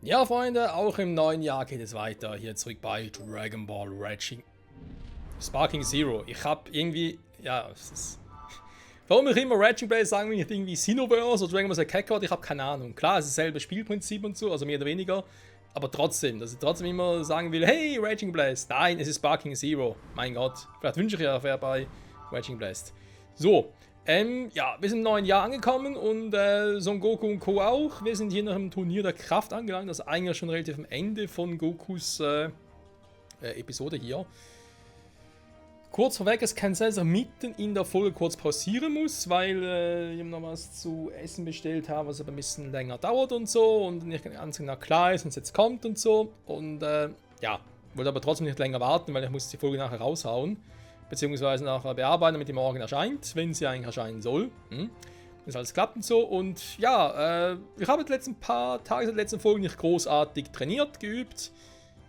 Ja, Freunde, auch im neuen Jahr geht es weiter. Hier zurück bei Dragon Ball Raging. Sparking Zero. Ich habe irgendwie, ja, es ist... Warum ich immer Raging Blade sagen, wenn ich irgendwie Xenoverse oder Dragon Ball Z Kakarot, ich habe keine Ahnung. Klar, es ist dasselbe Spielprinzip und so, also mehr oder weniger. Aber trotzdem, dass ich trotzdem immer sagen will, hey, Raging Blast. Nein, es ist Sparking Zero. Mein Gott. Vielleicht wünsche ich ja, wäre bei Raging Blast. So, ja, wir sind im neuen Jahr angekommen und Son Goku und Co. auch. Wir sind hier nach dem Turnier der Kraft angelangt, das ist eigentlich schon relativ am Ende von Gokus Episode hier. Kurz vorweg, es kann sein, dass er mitten in der Folge kurz pausieren muss, weil ich noch was zu essen bestellt habe, was aber ein bisschen länger dauert und so und nicht ganz genau klar ist, wenn es jetzt kommt und so. Und ja, wollte aber trotzdem nicht länger warten, weil ich muss die Folge nachher raushauen, beziehungsweise nachher bearbeiten, damit die morgen erscheint, wenn sie eigentlich erscheinen soll. Das alles klappt und so. Und ja, ich habe die letzten paar Tage, seit der letzten Folge nicht großartig trainiert, geübt.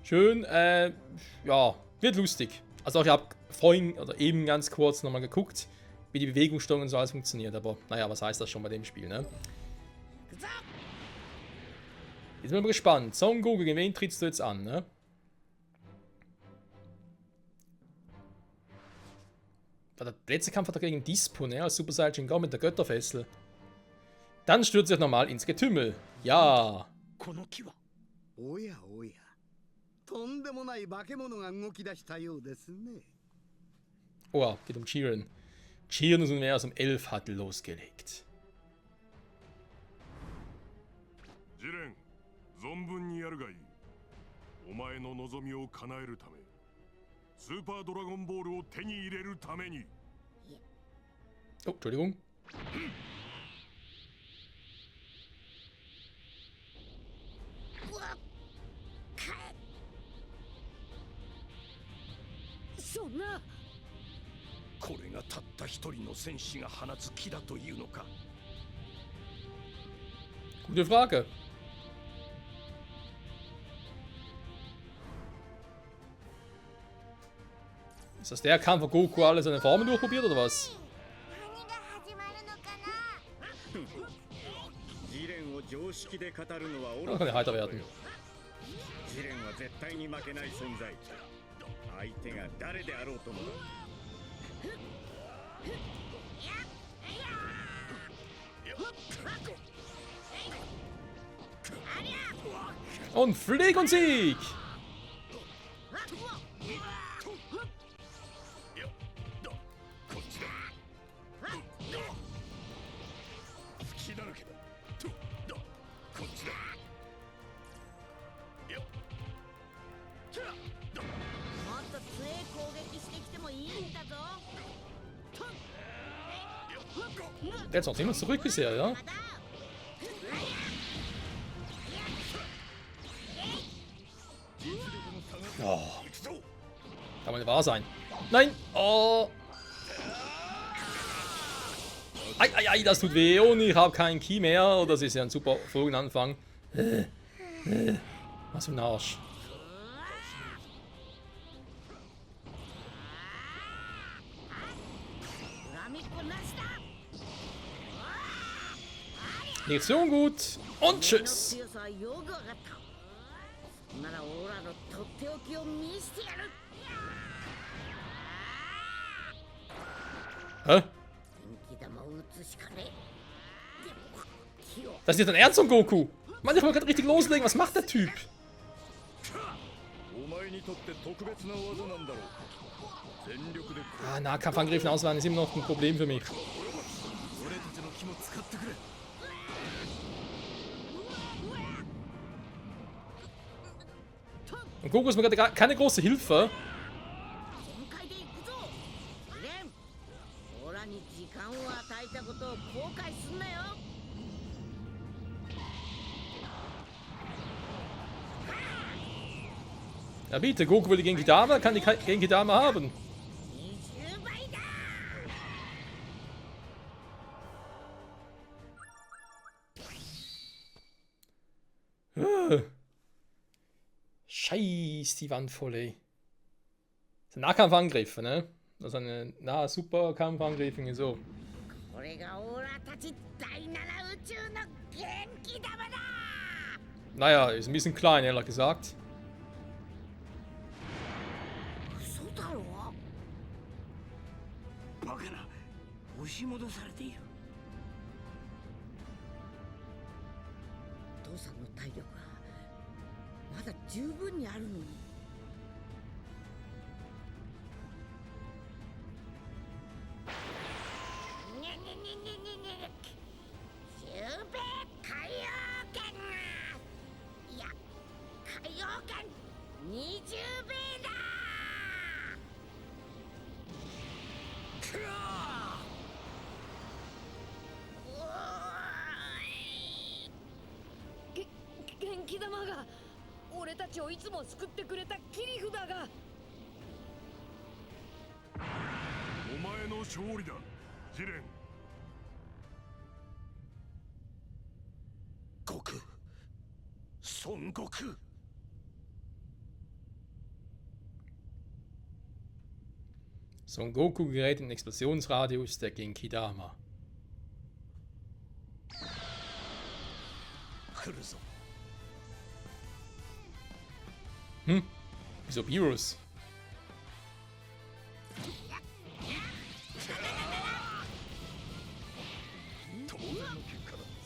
Schön, ja, wird lustig. Also ich habe vorhin oder eben ganz kurz nochmal geguckt, wie die Bewegungssteuerung und so alles funktioniert. Aber naja, was heißt das schon bei dem Spiel, ne? Jetzt bin ich mal gespannt. Son Goku, gegen wen trittst du jetzt an, ne? Der letzte Kampf hat er gegen Dispo, ne? Als Super Saiyan God mit der Götterfessel. Dann stürzt er nochmal ins Getümmel. Ja. Oh, geht um Jiren. Jiren ist Universum 11 hat losgelegt. Jiren, 存分にやるがいい。お前の望みを叶えるため、スーパードラゴンボールを手に入れるために。Oh, Entschuldigung. Na. これがたった一人の戦士が放つ気だというのか。Gute Frage. Ist das der Kampf, wo Goku alle seine Formen durchprobiert oder was? Oh, kann ja heiter werden. Und Flieg und Sieg! Der hat noch niemand zurück bisher, ja? Oh. Kann mal nicht wahr sein. Nein! Oh! Ei, ei, ei, das tut weh und ich habe keinen Ki mehr. Oh, das ist ja ein super Folgenanfang. Was für ein Arsch. Nicht so gut. Und tschüss. Hä? Das ist jetzt ein Ernst von Goku. Mann, ich wollte gerade richtig loslegen. Was macht der Typ? Ah, Nahkampfangriffen ausweichen ist immer noch ein Problem für mich. Und Goku ist mir gerade keine große Hilfe. Ja bitte, Goku will die Genki-Dama, kann die Genki-Dama haben. Scheiß die Wand voll, ey. Das ist ein Nahkampfangriff, ne? Das ist ein Super-Kampfangriff, irgendwie so. Naja, ist ein bisschen klein, ehrlich gesagt. 嘘だろ。バカな、押し戻されている。父さんの体力がまだ十分にあるのに。元気玉が俺たちをいつも救ってくれた切り札が。お前の勝利だジレン。悟空、孫悟空。 Son Goku gerät in den Explosionsradius der Genkidama. 来るぞ。 Wieso Beerus?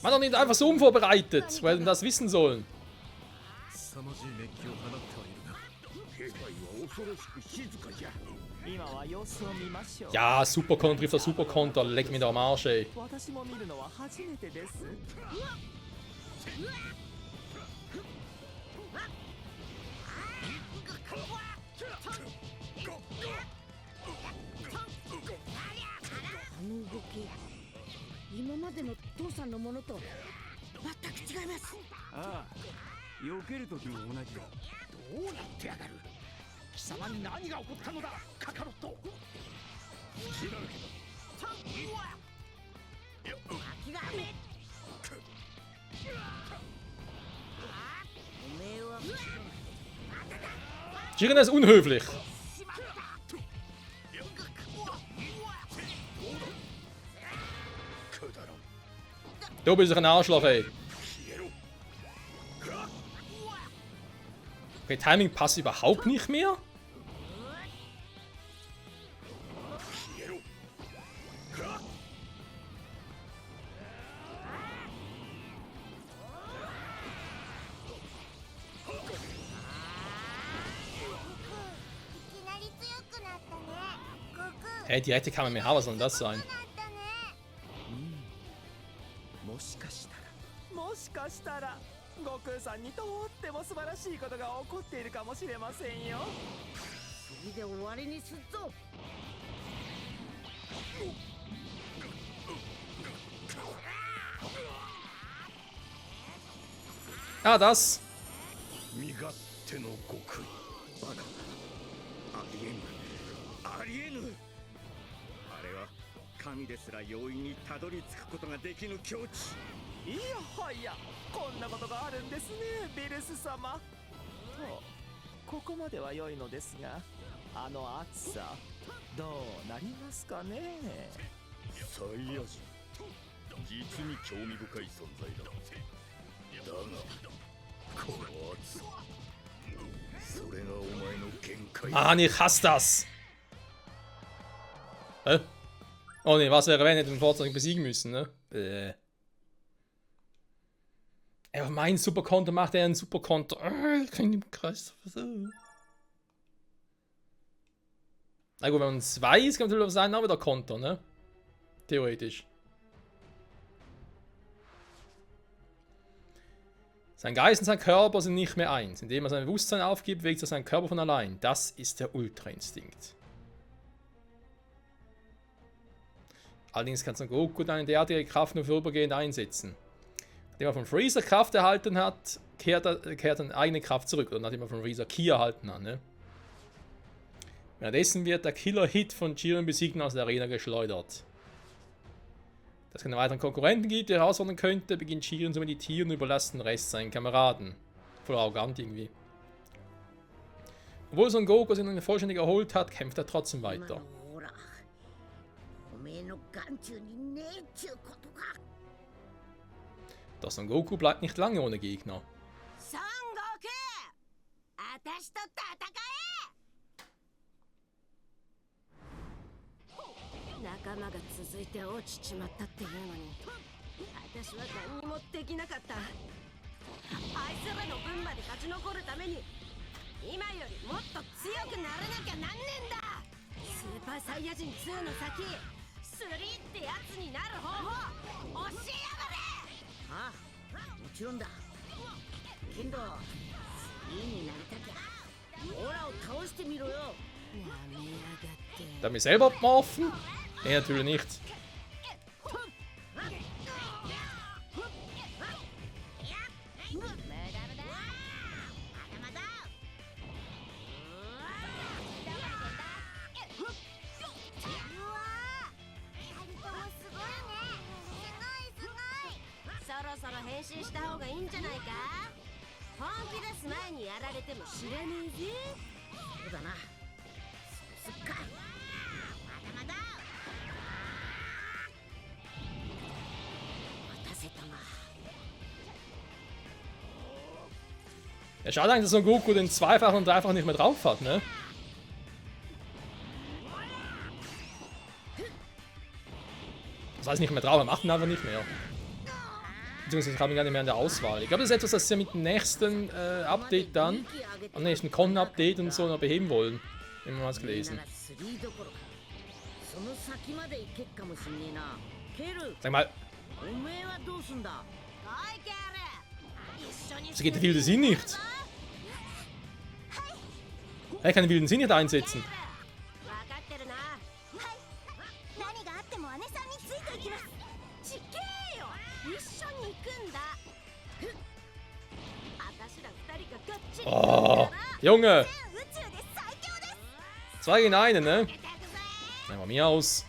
Man hat doch nicht einfach so unvorbereitet, weil wir das wissen sollen. Ja, Superkonter trifft der Superkonter, leg mir da am Arsch, ey. Jiren ist unhöflich. Du bist ein Arschloch, ey. Okay, Timing passt überhaupt nicht mehr. Hey, die rechte Kammer mehr haben, was soll denn das sein? もしかしたら悟空さんにとっても素晴らしいことが起こっているかもしれませんよ。次で終わりにすっぞ。 Ah, das. 身勝手の悟空。バカ。ありえぬ。ありえぬ。あれは神ですら容易にたどり着くことができぬ境地。 いやはや、こんなことがあるんですね、ビルス様。と、ここまでは良いのですが、あの暑さ、どうなりますかね。サイヤ人、実に興味深い存在だ。だが、この暑さ、それがお前の限界。 Mann, ich hasse das. Hä? Oh ne, was wäre, wenn wir den Fahrzeug besiegen müssen, ne? Aber mein Superkonter macht er einen Superkonter. Ich kann im Kreis. Na gut, wenn man es weiß, kann man natürlich auf seinen auch wieder Konter, ne? Theoretisch. Sein Geist und sein Körper sind nicht mehr eins. Indem er sein Bewusstsein aufgibt, bewegt er seinen Körper von allein. Das ist der Ultra-Instinkt. Allerdings kann Son Goku eine derartige Kraft nur vorübergehend einsetzen. Nachdem er von Freezer Kraft erhalten hat, kehrt er seine eigene Kraft zurück. Oder nachdem er von Freezer Ki erhalten hat. Ne? Währenddessen wird der Killer-Hit von Jiren besiegt und aus der Arena geschleudert. Da es keine weiteren Konkurrenten gibt, die er herausfordern könnte, beginnt Jiren zu meditieren und überlässt den Rest seinen Kameraden. Voll arrogant irgendwie. Obwohl Son Goku sich noch vollständig erholt hat, kämpft er trotzdem weiter. Doch Son Goku bleibt nicht lange ohne Gegner. 私と戦え。仲間が続いて落ちちまったっていうのに、私は何にもできなかった。あいつらの分まで勝ち残るために今よりもっと強くならなきゃなんねんだ。スーパーサイヤ人2の先3ってやつになる方法教えやがれ。ああ、もちろんだ。けど3になりたきゃオラを倒してみろよ。なめやがって。Darf mich selber morphen? Nee, natürlich nicht.変身した方がいいんじゃないか。本気出す前にやられても知らねえぜ。そうだな。そっか。まだまだ。待たせたな。 Ja, schade eigentlich, dass so ein Goku den Zweifach und Dreifach nicht mehr drauf hat, ne? Das heißt nicht mehr drauf, er macht ihn einfach nicht mehr. Beziehungsweise haben wir gar nicht mehr in der Auswahl. Ich glaube, das ist etwas, das sie mit dem nächsten Update dann, am nächsten Con-Update und so noch beheben wollen. Immer mal was gelesen. Sag mal. Das geht den wilden Sinn nicht. Er kann den wilden Sinn nicht einsetzen. Oh, Junge! 2 gegen 1, ne? Nehmen wir mir aus.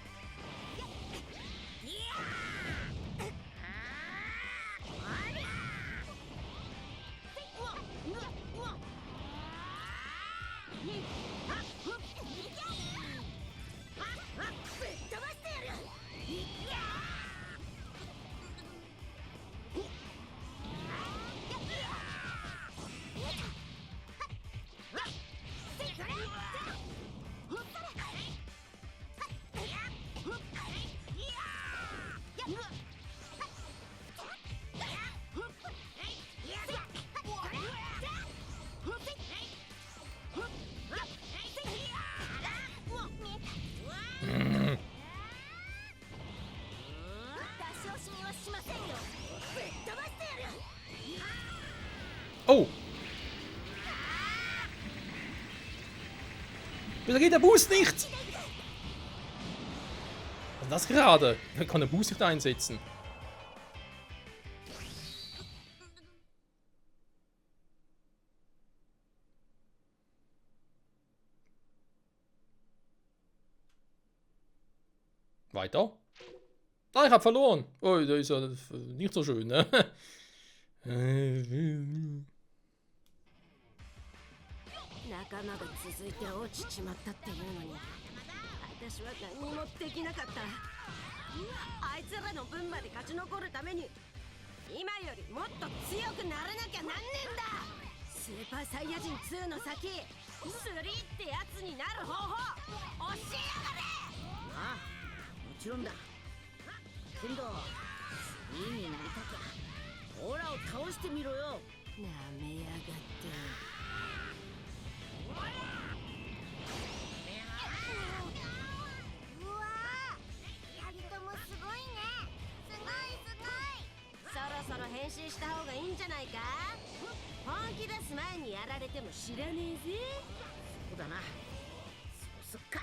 Oh! Wieso geht der Boost nicht? Was ist das gerade? Ich kann den Boost nicht einsetzen. Weiter. Ah, ich habe verloren. Oh, das ist ja nicht so schön, ne? 仲間が続いて落ちちまったっていうのに、私は何もできなかった。あいつらの分まで勝ち残るために今よりもっと強くならなきゃなんねんだ。スーパーサイヤ人2の先3ってやつになる方法教えやがれ。ああ、もちろんだ。けど3になりたきゃオラを倒してみろよ。なめやがって。うわー、2人ともすごいね。すごいすごい。そろそろ変身した方がいいんじゃないか。本気出す前にやられても知らねえぜ。そうだな。そっか。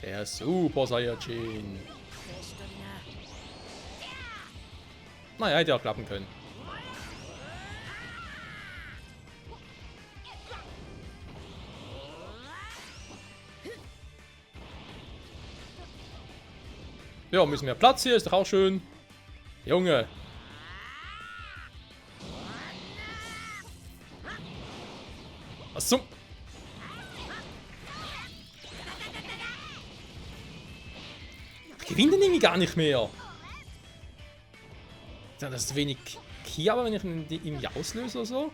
Der Super Saiyajin. Naja, hätte auch klappen können. Ja, ein bisschen mehr Platz hier, ist doch auch schön. Junge. Was zum... Ich gewinne den irgendwie gar nicht mehr. Ja, das ist wenig Ki, aber wenn ich ihn irgendwie auslöse oder so.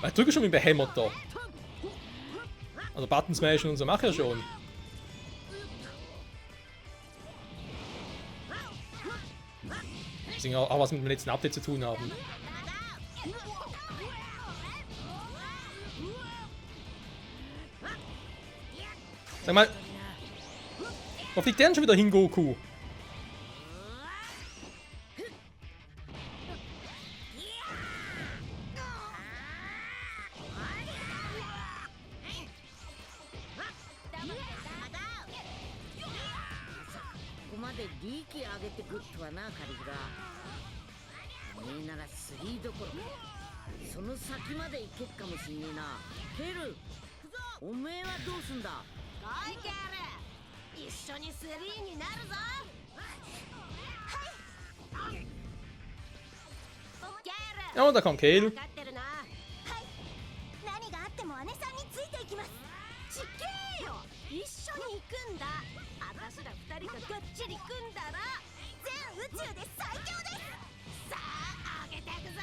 Ich drücke schon mit dem Behemoth da. Also Button Smashen und so mache ich ja schon. Das sind auch was mit dem letzten Update zu tun haben. Sag mal, wo fliegt der denn schon wieder hin, Goku? Ja, und da kommt Kale. 何があっても姉さんについていきます。ちっけーよ、一緒に行くんだ。私ら二人ががっちり組んだら全宇宙で最強です。さあ上げていくぜ。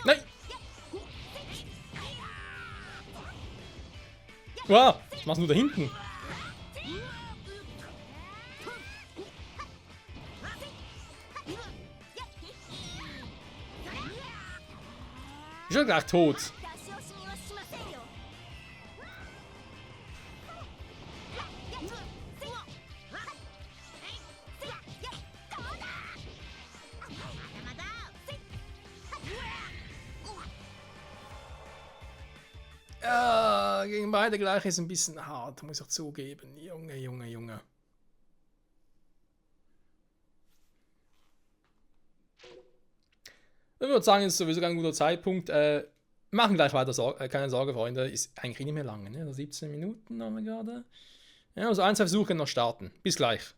Nein! Wow, was machst du da hinten? Ist schon gleich tot. Ja, gegen beide gleich ist ein bisschen hart, muss ich zugeben. Junge, Junge, Junge. Ich würde sagen, es ist sowieso ein guter Zeitpunkt. Machen gleich weiter, keine Sorge, Freunde. Ist eigentlich nicht mehr lange, ne? 17 Minuten haben wir gerade. Ja, also 1, 2 Versuche noch starten. Bis gleich.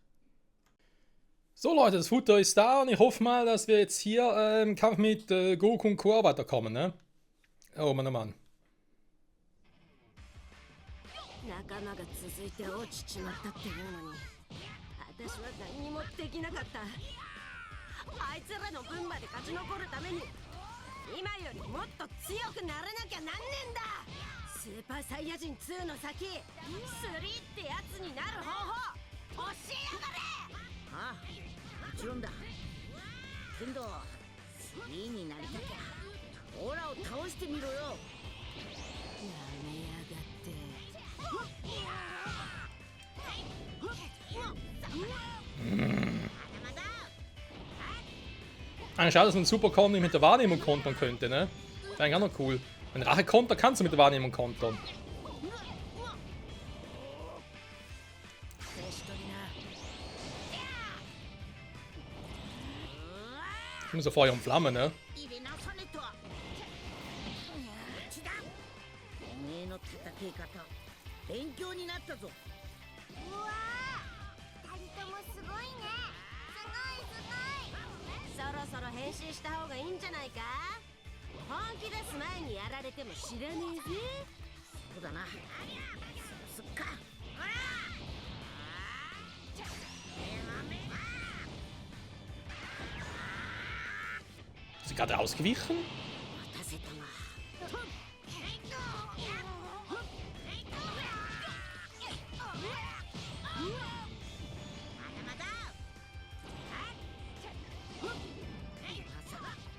So Leute, das Futter ist da und ich hoffe mal, dass wir jetzt hier im Kampf mit Goku und Co. weiterkommen, ne? Oh Mann, oh Mann. 仲間が続いて落ちちまったっていうのに私は何にもできなかった。あいつらの分まで勝ち残るために今よりもっと強くならなきゃなんねんだ。スーパーサイヤ人2の先3ってやつになる方法教えやがれ。ああ、もちろんだ。けど3になりたきゃオラを倒してみろよ。やめやがって。Eigentlich schade, dass man Super Konter mit der Wahrnehmung kontern könnte, ne? Das ist eigentlich auch noch cool. Wenn Rache Konter kannst du mit der Wahrnehmung kontern. Ich muss so Feuer und Flamme, ne? おめえの戦い方勉強になったぞ。うわー、2人ともすごいね。すごいすごい。そろそろ変身した方がいいんじゃないか。本気出す前にやられても知らねえぜ。そうだな。そっか。Ist sie gerade ausgewichen? 待たせたな。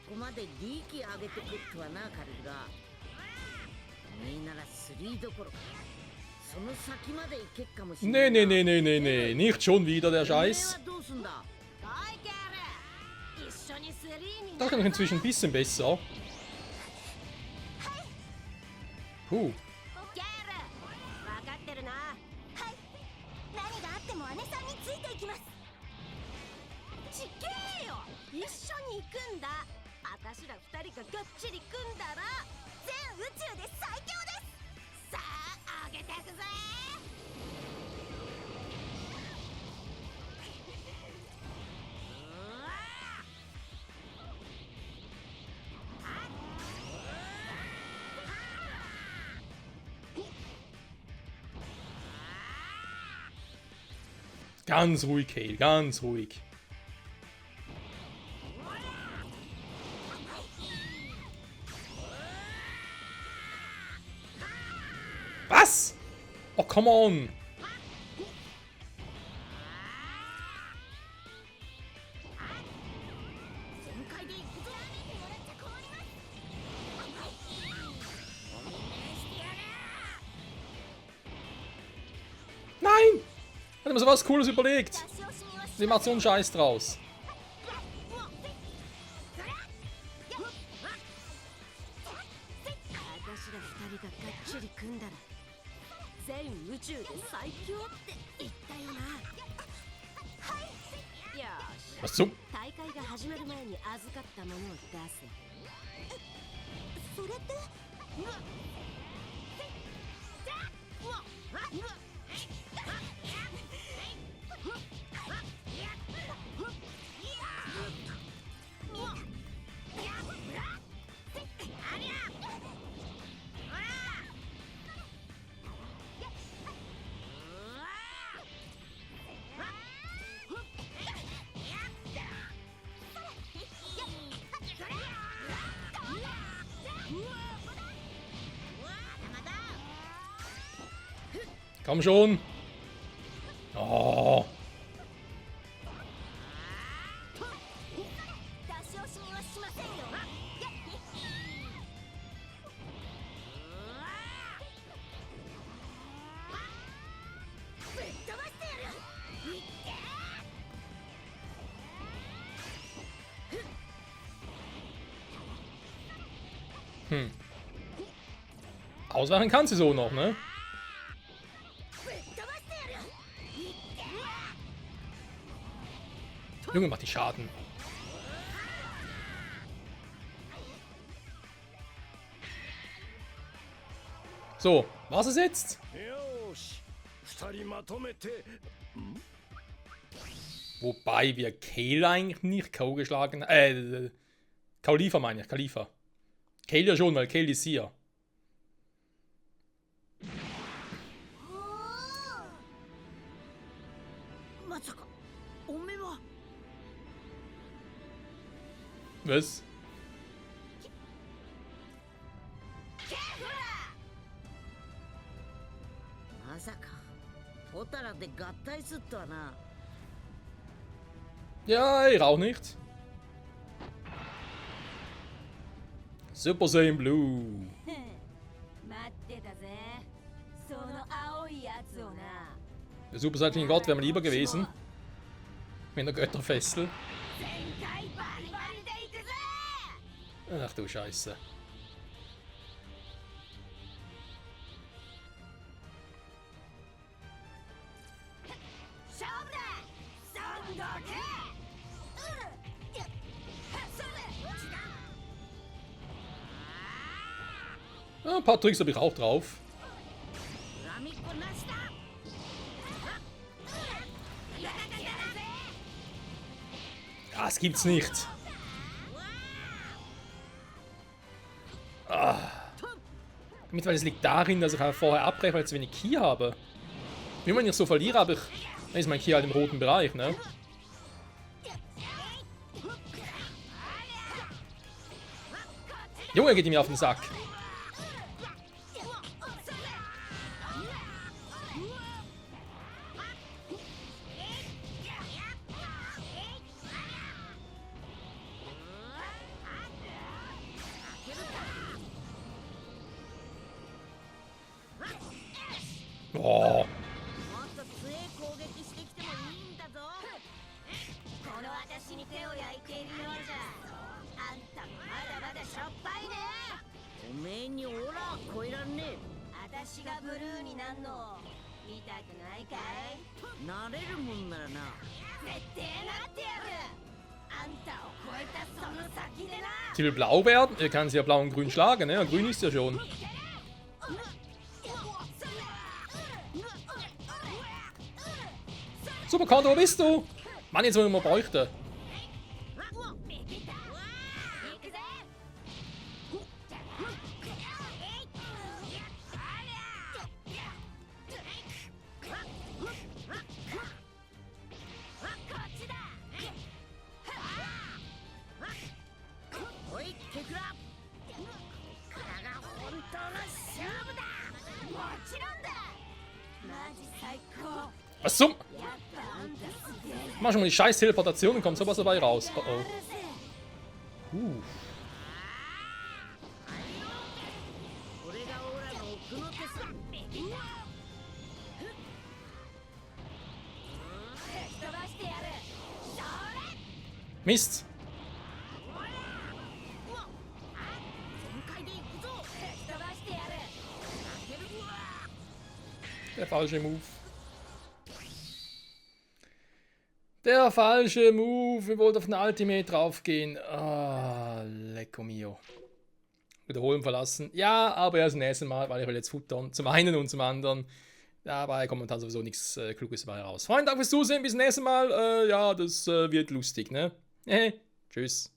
ここまで利益上げてくっとはな、カリルが。おめえなら3どころかその先まで行けっかもしれない。 Nee, nee, nee, nee, nee, nee. Nicht schon wieder der Scheiß. Das kann ich inzwischen ein bisschen besser. Puh. Ganz ruhig, Kale, ganz ruhig. Was? Oh, come on. Nein! Hat mir so was Cooles überlegt. Sie macht so einen Scheiß draus. 私ら二人ががっちり組んだら全宇宙で最強って言ったよな。よし、 Was zum? 大会が始まる前に預かったものを出せ。それって？Komm schon. Oh. Hm. Ausweichen kann sie so noch, ne? Junge, macht die Schaden. So, was ist jetzt? よし、二人まとめて。 Wobei wir Kale eigentlich nicht K.O. geschlagen Khalifa meine ich, Khalifa. Kale ja schon, weil Kale ist hier. Was? まさかポタラで合体するとはな。 Ja, ich auch nicht. Super Saiyan Blue. 待ってたぜ。その青いやつをな。 Der Super Saiyan Gott wäre mir lieber gewesen. Mit einer Götterfessel. Ach du Scheiße. Ja, ein paar Tricks habe ich auch drauf. Ja, das gibt's nicht. Mittlerweile es liegt darin, dass ich auch vorher abbreche, weil ich zu wenig Ki habe. Wie man nicht so verliere, aber dann ist mein Ki halt im roten Bereich, ne? Junge, geht ihm auf den Sack. Oh. もっと強い攻撃してきてもいいんだぞ。この私に手を焼いているようじゃ、あんたもまだまだしょっぱいね。おめえにオラ超えらんねえ。私がブルーになんの見たくないかい？なれるもんならな。絶対なってやる。あんたを超えたその先でな。 Sie will blau werden? Er kann sie ja blau und grün schlagen, ne? Grün ist ja schon. Super Konto, wo bist du? Mann, jetzt wollen wir bräuchten. Was zum? Mach schon mal die scheiß Teleportation und kommt sowas dabei raus. Oh oh. Mist. Der falsche Move. Der falsche Move. Wir wollten auf den Ultimate draufgehen. Ah, lecco mio. Wiederholen verlassen. Ja, aber erst das nächste Mal, weil ich will jetzt futtern. Zum einen und zum anderen. Dabei kommt momentan sowieso nichts Kluges dabei raus. Freunde, danke fürs Zusehen. Bis zum nächsten Mal. Ja, das wird lustig, ne? Tschüss.